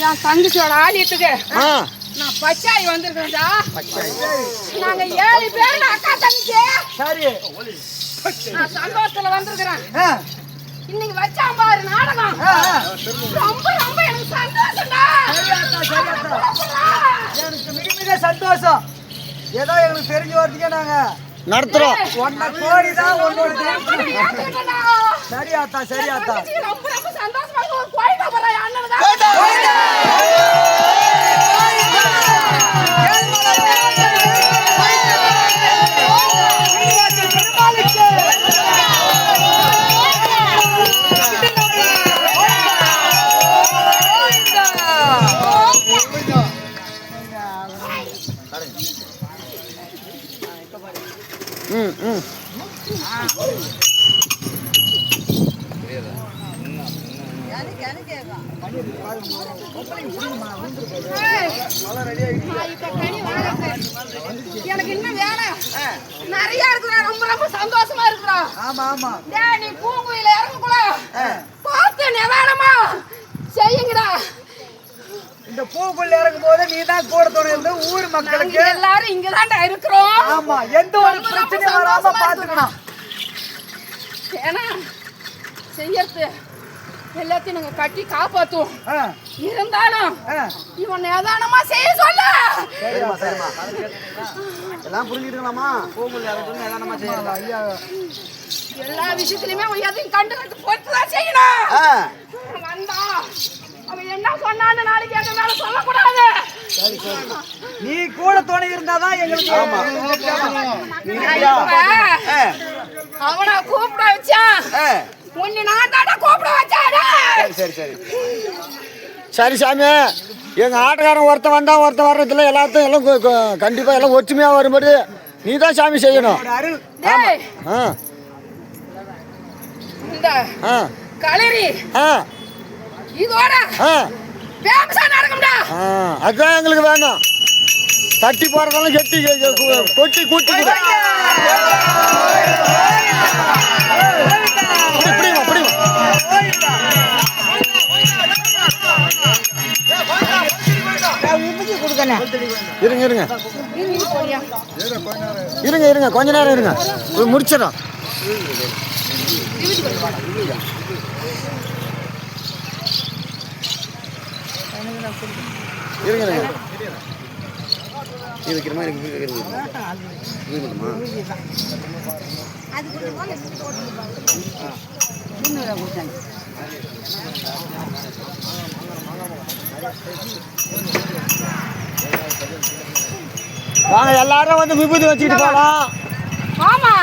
என் தங்கச்சியோட ஆலயத்துக்கு நான் பச்சாயி வந்திருக்கேன்டா. நாங்க 7 பேர் அக்கா தங்கச்சி. சரி, நான் சந்தோஷத்துல வந்திருக்கிறேன். இன்னைக்கு வச்சா பாரு நாடகம். ரொம்ப ரொம்ப எனக்கு சந்தோஷம்டா. எனக்கு மிக சந்தோஷம். ஏதோ எங்களுக்கு தெரிஞ்ச வரதுக்கே நாங்க நடத்துறோம். 1 கோடி தான் ஒன்னோட. சரியாத்தா சரியாத்தா. ரொம்ப ரொம்ப சந்தோஷமா இருக்கு. ஒரு கோயிலுக்கு போறேன் அண்ணன் தான். எனக்கு இன்னும் வேலை நிறைய இருக்குடா. ரொம்ப ரொம்ப சந்தோஷமா இருக்குடா. ஆமா ஆமா. நீ பூங்குயில இறங்கக்கூட பார்த்து நிதானமா செய்யுங்கடா. இந்த பூக்குள்ள இறங்கும் போது நீ தான் கூட தோணுது. ஊர் மக்களுக்கு எல்லாரும் இங்கதான்டா இருக்கிறோம். ஆமா, எந்த ஒரு பிரச்சனையும் வராம பாத்துக்கணும். ஏன்னா செய்யறது எல்லாத்தையும் நாங்க கட்டி காப்பாத்துவோம். இருந்தாலும் இவன் நிதானமா செய்ய சொல்ல. சரிமா சரிமா, எல்லாம் புரிஞ்சுக்கலாமா? பூக்குள்ள இறங்கும் நிதானமா செய்யலாம். ஐயா, எல்லா விஷயத்திலுமே எதையும் கண்டு போட்டுதான் செய்யணும். வந்தா அவன் என்ன சொன்னான்னு நாளைக்கு எங்க மேல சொல்லக்கூடாது. நீ கூட துணை இருந்தாதான் எங்களுக்கு. அவனை கூப்பிட வச்சான். உன்னை நான் தாண்டா கூப்பிட வச்சாரு. சரி சரி சரி சாமி, எங்கள் ஆட்டக்காரன் ஒருத்தன் வந்தால் ஒருத்தன் வர்றதில்ல. எல்லாத்தையும் எல்லாம் கண்டிப்பாக எல்லாம் ஒற்றுமையாக வரும்படி நீ தான் சாமி செய்யணும். இந்த களரி இதோட அதுதான் எங்களுக்கு வேணும். தட்டி போறதெல்லாம் கெட்டி கொட்டி கூட்டி இருங்க இருங்க இருங்க இருங்க கொஞ்ச நேரம் இருங்க, முடிச்சிடும். இருங்க இருங்க இது வைக்கிற மாதிரி வாங்க எல்லாரும் வந்து விபூதி வச்சுக்கிட்டு போகலாம். ஆமா,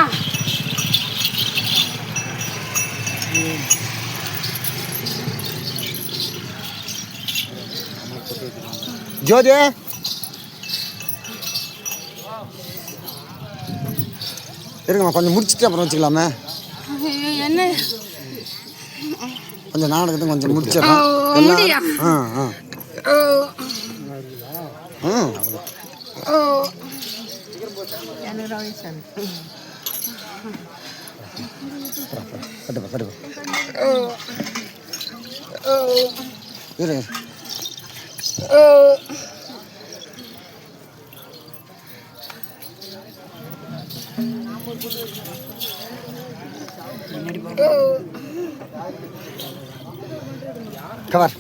ஜோதி இருங்கம்மா, கொஞ்சம் முடிச்சுட்டு அப்புறம் வச்சுக்கலாமே. என்ன கொஞ்சம் நாடகத்தை கொஞ்சம் முடிச்சிடலாம். கவர்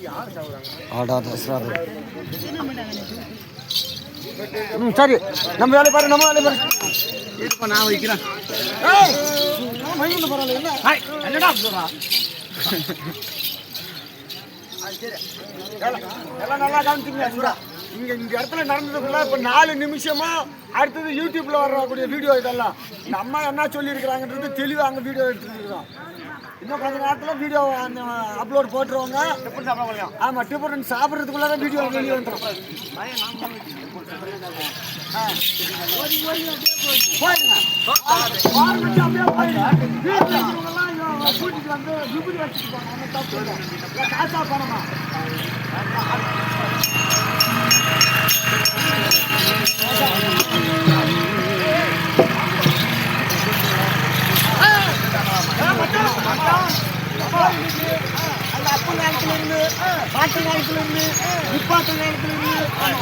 சரி, நம்ம வேலை பாரு, நம்ம வேலை பாரு. நான் வைக்கிறேன். எல்லாம் நல்லா காமிச்சிங்க. இங்கே இந்த இடத்துல நடந்ததுக்குள்ள இப்போ 4 நிமிஷமா அடுத்தது யூடியூப்ல வரக்கூடிய வீடியோ இதெல்லாம் நம்ம என்ன சொல்லியிருக்கிறாங்கன்றது தெளிவாக அங்கே வீடியோ எடுத்துருக்கிறோம். இன்னும் கொஞ்ச நேரத்தில் வீடியோ அப்லோட் போட்டுருவாங்க. ஆமாம், டிஃபரன் சாப்பிட்றதுக்குள்ள தான் வீடியோ வெளியே வந்துடும். போயிடுங்க. அவங்க கூட்டிட்டு வந்து விபூதி வச்சுட்டு போனாங்க, தப்பு இல்லை. காசா பணமா? அந்த அப்ப நேரத்துல இருந்து பாட்டு நேரத்துல இருந்து முப்பாட்டு நேரத்துல இருந்து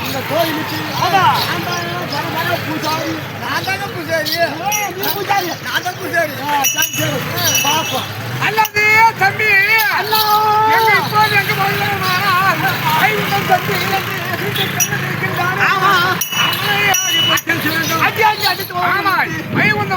இந்த கோயிலுக்கு பூஜாரி நான் தாங்க பூஜாரி நீ பூஜாரி நான் தான் பூஜாரி சரி பாப்போம் அல்லது தம்பி அல்லோ எங்க இப்போது எங்க ஐவன் தம்பி ஆமா ஐவன்